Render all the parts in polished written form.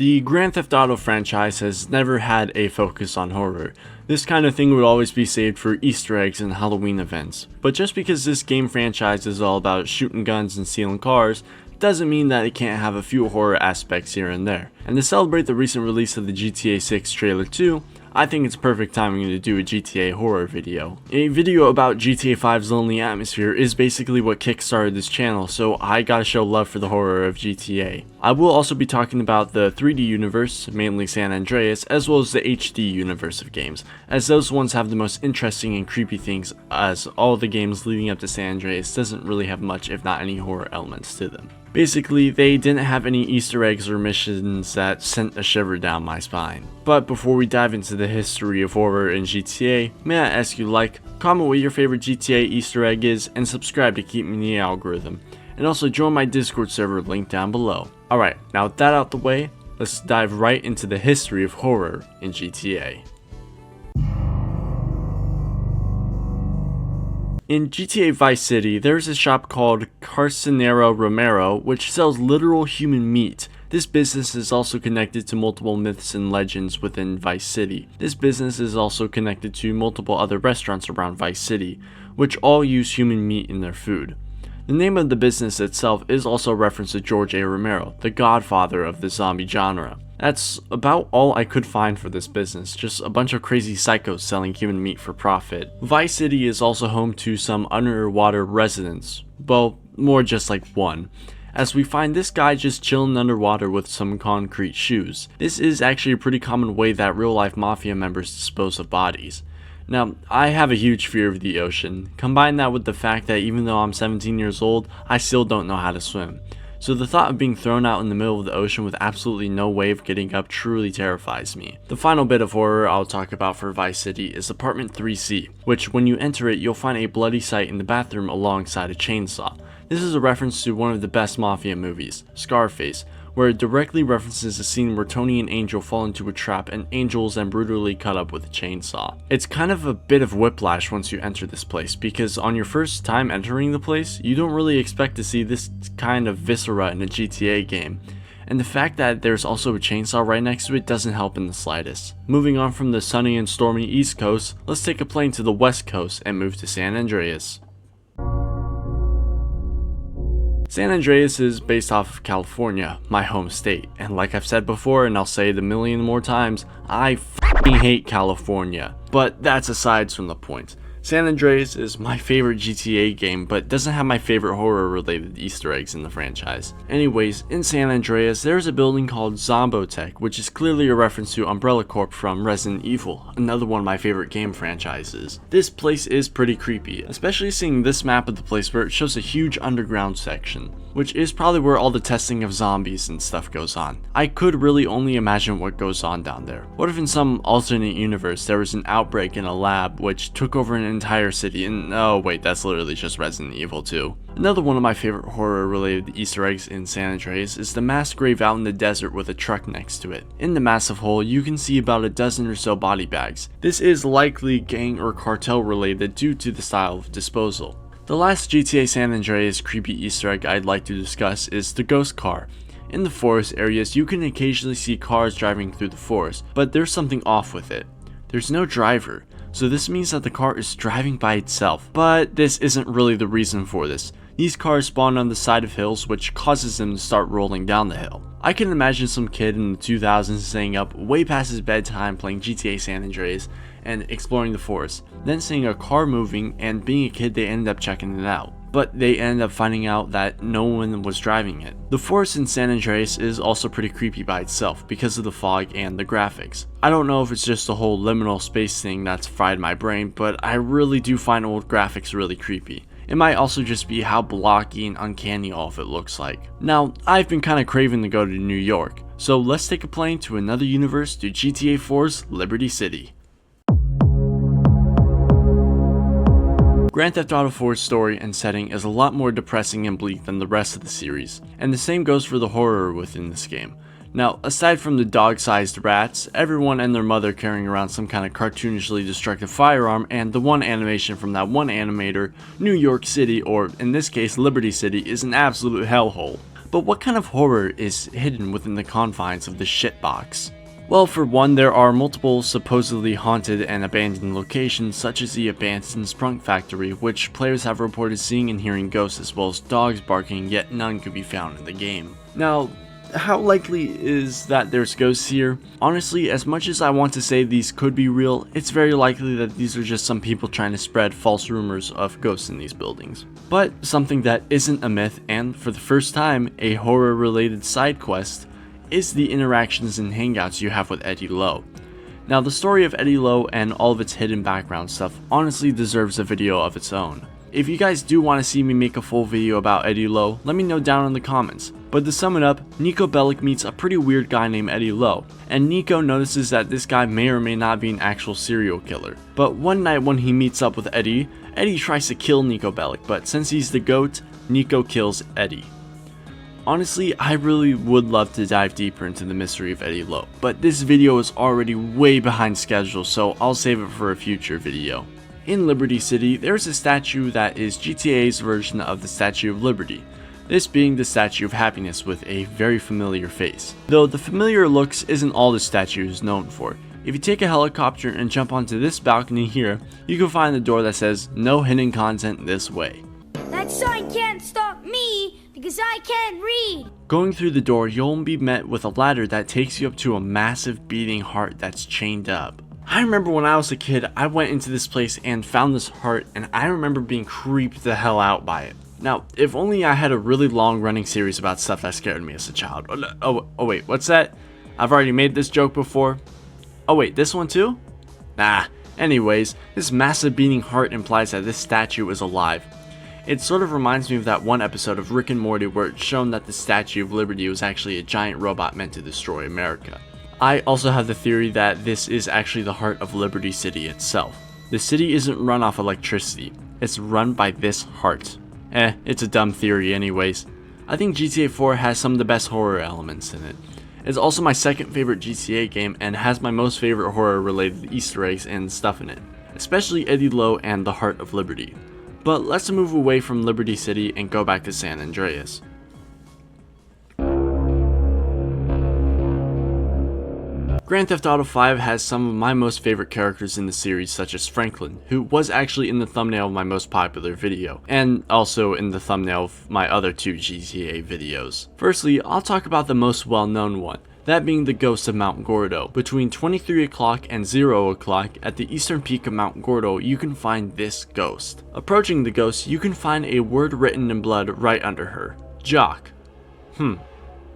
The Grand Theft Auto franchise has never had a focus on horror. This kind of thing would always be saved for Easter eggs and Halloween events. But just because this game franchise is all about shooting guns and stealing cars, doesn't mean that it can't have a few horror aspects here and there. And to celebrate the recent release of the GTA 6 trailer 2, I think it's perfect timing to do a GTA horror video. A video about GTA 5's lonely atmosphere is basically what kickstarted this channel, so I gotta show love for the horror of GTA. I will also be talking about the 3D universe, mainly San Andreas, as well as the HD universe of games, as those ones have the most interesting and creepy things, as all the games leading up to San Andreas doesn't really have much if not any horror elements to them. Basically, they didn't have any Easter eggs or missions that sent a shiver down my spine. But before we dive into the history of horror in GTA, may I ask you comment what your favorite GTA Easter egg is, and subscribe to keep me in the algorithm. And also join my Discord server linked down below. Alright, now with that out the way, let's dive right into the history of horror in GTA. In GTA Vice City, there's a shop called Carcinero Romero, which sells literal human meat. This business is also connected to multiple myths and legends within Vice City. This business is also connected to multiple other restaurants around Vice City, which all use human meat in their food. The name of the business itself is also a reference to George A. Romero, the godfather of the zombie genre. That's about all I could find for this business, just a bunch of crazy psychos selling human meat for profit. Vice City is also home to some underwater residents, well, more just like one, as we find this guy just chilling underwater with some concrete shoes. This is actually a pretty common way that real life mafia members dispose of bodies. Now, I have a huge fear of the ocean. Combine that with the fact that even though I'm 17 years old, I still don't know how to swim. So the thought of being thrown out in the middle of the ocean with absolutely no way of getting up truly terrifies me. The final bit of horror I'll talk about for Vice City is Apartment 3C, which when you enter it, you'll find a bloody sight in the bathroom alongside a chainsaw. This is a reference to one of the best mafia movies, Scarface, where it directly references a scene where Tony and Angel fall into a trap and Angel is then brutally cut up with a chainsaw. It's kind of a bit of whiplash once you enter this place, because on your first time entering the place, you don't really expect to see this kind of viscera in a GTA game. And the fact that there's also a chainsaw right next to it doesn't help in the slightest. Moving on from the sunny and stormy East Coast, let's take a plane to the West Coast and move to San Andreas. San Andreas is based off of California, my home state, and like I've said before and I'll say it a million more times, I f***ing hate California. But that's aside from the point. San Andreas is my favorite GTA game, but doesn't have my favorite horror-related Easter eggs in the franchise. Anyways, in San Andreas, there's a building called Zombotech, which is clearly a reference to Umbrella Corp from Resident Evil, another one of my favorite game franchises. This place is pretty creepy, especially seeing this map of the place where it shows a huge underground section, which is probably where all the testing of zombies and stuff goes on. I could really only imagine what goes on down there. What if in some alternate universe there was an outbreak in a lab which took over an entire city and oh wait, that's literally just Resident Evil 2. Another one of my favorite horror related Easter eggs in San Andreas is the mass grave out in the desert with a truck next to it. In the massive hole you can see about a dozen or so body bags. This is likely gang or cartel related due to the style of disposal. The last GTA San Andreas creepy Easter egg I'd like to discuss is the ghost car. In the forest areas you can occasionally see cars driving through the forest, but there's something off with it. There's no driver, so this means that the car is driving by itself, but this isn't really the reason for this. These cars spawn on the side of hills, which causes them to start rolling down the hill. I can imagine some kid in the 2000s staying up way past his bedtime playing GTA San Andreas and exploring the forest, then seeing a car moving, and being a kid they ended up checking it out. But they ended up finding out that no one was driving it. The forest in San Andreas is also pretty creepy by itself because of the fog and the graphics. I don't know if it's just the whole liminal space thing that's fried my brain, but I really do find old graphics really creepy. It might also just be how blocky and uncanny all of it looks like. Now, I've been kinda craving to go to New York, so let's take a plane to another universe to GTA 4's Liberty City. Grand Theft Auto 4's story and setting is a lot more depressing and bleak than the rest of the series, and the same goes for the horror within this game. Now, aside from the dog-sized rats, everyone and their mother carrying around some kind of cartoonishly destructive firearm, and the one animation from that one animator, New York City, or in this case Liberty City, is an absolute hellhole. But what kind of horror is hidden within the confines of the shitbox? Well, for one, there are multiple supposedly haunted and abandoned locations, such as the abandoned Sprunk factory, which players have reported seeing and hearing ghosts as well as dogs barking, yet none could be found in the game. Now, how likely is that there's ghosts here? Honestly, as much as I want to say these could be real, it's very likely that these are just some people trying to spread false rumors of ghosts in these buildings. But something that isn't a myth, and for the first time, a horror-related side quest, is the interactions and hangouts you have with Eddie Lowe. Now, the story of Eddie Lowe and all of its hidden background stuff honestly deserves a video of its own. If you guys do want to see me make a full video about Eddie Lowe, let me know down in the comments. But to sum it up, Nico Bellic meets a pretty weird guy named Eddie Lowe, and Nico notices that this guy may or may not be an actual serial killer. But one night when he meets up with Eddie, Eddie tries to kill Nico Bellic, but since he's the GOAT, Nico kills Eddie. Honestly, I really would love to dive deeper into the mystery of Eddie Lowe, but this video is already way behind schedule, so I'll save it for a future video. In Liberty City, there's a statue that is GTA's version of the Statue of Liberty, this being the Statue of Happiness with a very familiar face. Though the familiar looks isn't all the statue is known for. If you take a helicopter and jump onto this balcony here, you can find the door that says, "No hidden content this way." That sign can't stop me, because I can't read. Going through the door, you'll be met with a ladder that takes you up to a massive beating heart that's chained up. I remember when I was a kid, I went into this place and found this heart, and I remember being creeped the hell out by it. Now, if only I had a really long running series about stuff that scared me as a child. Oh wait, what's that? I've already made this joke before. Oh wait, this one too? Nah. Anyways, this massive beating heart implies that this statue is alive. It sort of reminds me of that one episode of Rick and Morty where it's shown that the Statue of Liberty was actually a giant robot meant to destroy America. I also have the theory that this is actually the heart of Liberty City itself. The city isn't run off electricity, it's run by this heart. It's a dumb theory anyways. I think GTA 4 has some of the best horror elements in it. It's also my second favorite GTA game and has my most favorite horror related Easter eggs and stuff in it, especially Eddie Lowe and the Heart of Liberty. But let's move away from Liberty City and go back to San Andreas. Grand Theft Auto 5 has some of my most favorite characters in the series, such as Franklin, who was actually in the thumbnail of my most popular video, and also in the thumbnail of my other two GTA videos. Firstly, I'll talk about the most well-known one, that being the ghost of Mount Gordo. Between 23 o'clock and 0 o'clock at the eastern peak of Mount Gordo, you can find this ghost. Approaching the ghost, you can find a word written in blood right under her. Jock.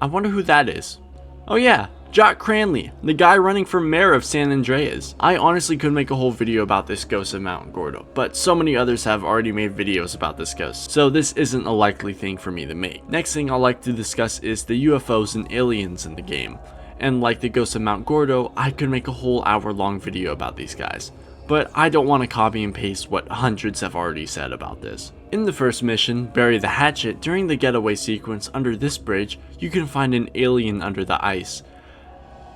I wonder who that is. Oh yeah, Jock Cranley, the guy running for mayor of San Andreas. I honestly could make a whole video about this ghost of Mount Gordo, but so many others have already made videos about this ghost, so this isn't a likely thing for me to make. Next thing I'd like to discuss is the UFOs and aliens in the game. And like the ghost of Mount Gordo, I could make a whole hour-long video about these guys. But I don't want to copy and paste what hundreds have already said about this. In the first mission, Bury the Hatchet, during the getaway sequence under this bridge, you can find an alien under the ice.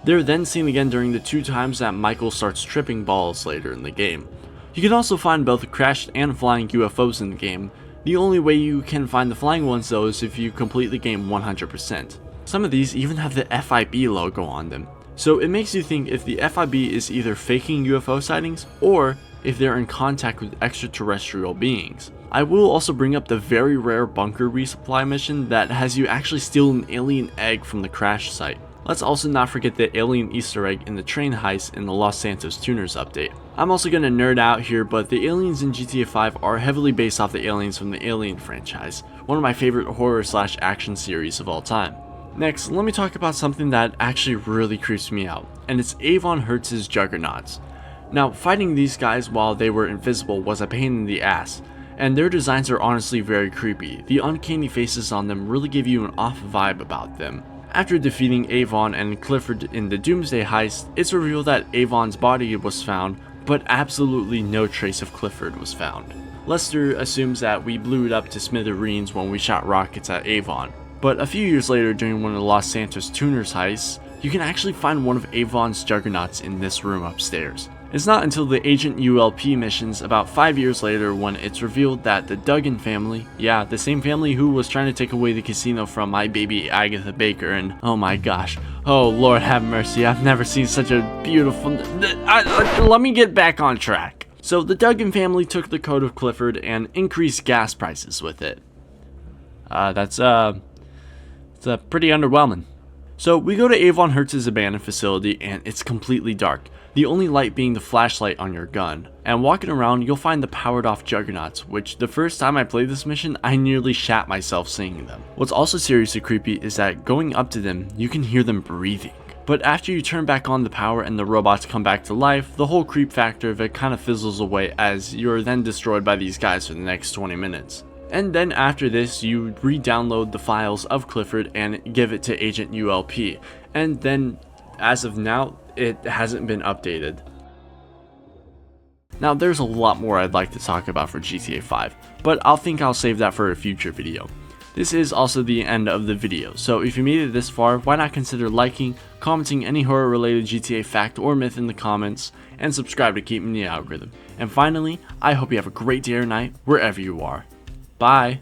They're then seen again during the 2 times that Michael starts tripping balls later in the game. You can also find both crashed and flying UFOs in the game. The only way you can find the flying ones though is if you complete the game 100%. Some of these even have the FIB logo on them. So it makes you think if the FIB is either faking UFO sightings or if they're in contact with extraterrestrial beings. I will also bring up the very rare bunker resupply mission that has you actually steal an alien egg from the crash site. Let's also not forget the alien Easter egg in the train heist in the Los Santos Tuners update. I'm also gonna nerd out here, but the aliens in GTA 5 are heavily based off the aliens from the Alien franchise, one of my favorite horror/action series of all time. Next, let me talk about something that actually really creeps me out, and it's Avon Hertz's Juggernauts. Now, fighting these guys while they were invisible was a pain in the ass, and their designs are honestly very creepy. The uncanny faces on them really give you an off vibe about them. After defeating Avon and Clifford in the Doomsday heist, it's revealed that Avon's body was found, but absolutely no trace of Clifford was found. Lester assumes that we blew it up to smithereens when we shot rockets at Avon, but a few years later during one of the Los Santos Tuners heists, you can actually find one of Avon's Juggernauts in this room upstairs. It's not until the Agent ULP missions about 5 years later when it's revealed that the Duggan family, yeah, the same family who was trying to take away the casino from my baby Agatha Baker, and oh my gosh, oh Lord have mercy, I've never seen such a beautiful... let me get back on track. So the Duggan family took the code of Clifford and increased gas prices with it. It's pretty underwhelming. So we go to Avon Hertz's abandoned facility and it's completely dark, the only light being the flashlight on your gun. And walking around you'll find the powered off juggernauts, which the first time I played this mission I nearly shat myself seeing them. What's also seriously creepy is that going up to them you can hear them breathing. But after you turn back on the power and the robots come back to life, the whole creep factor of it kind of fizzles away as you're then destroyed by these guys for the next 20 minutes. And then after this, you re-download the files of Clifford and give it to Agent ULP. And then, as of now, it hasn't been updated. Now, there's a lot more I'd like to talk about for GTA 5, but I'll save that for a future video. This is also the end of the video, so if you made it this far, why not consider liking, commenting any horror related GTA fact or myth in the comments, and subscribe to keep me in the algorithm. And finally, I hope you have a great day or night, wherever you are. Bye.